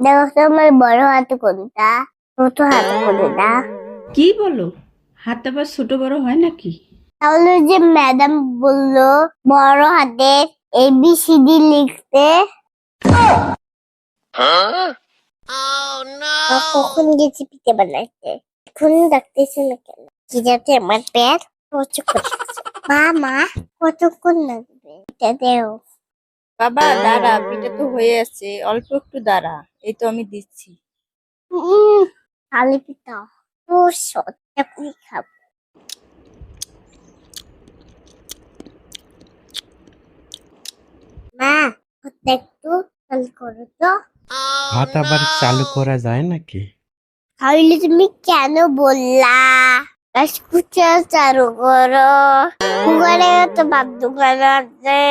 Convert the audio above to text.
দেখো তো আমার বড় হাতে কোনটা, ছোট হাতে কোনটা। কি বলো? হাত আবার ছোট বড় হয় নাকি? তাহলে যে ম্যাডাম বললো বড় হাতে ABCD লিখতে, কখন গেছি পিঠে বানাইতে, এখন ডাকতেছে না কেন? কি যাতে আমার পেট প্রচুর করতেছে। মা কতক্ষণ লাগবে এটা দেও। বাবা দাঁড়া, পিঠা তো হয়ে আছে, অল্প একটু দাঁড়া, এই তো আমি দিচ্ছি। খালি পিঠা ও সত্যি করে খাবো। মা ওটা একটু চালু করো তো। ভাত আবার চালু করা যায় নাকি? তাহলে তুমি কেন বললা কুচা চালু করো? কুকারে তো ভাত দোকান আছে।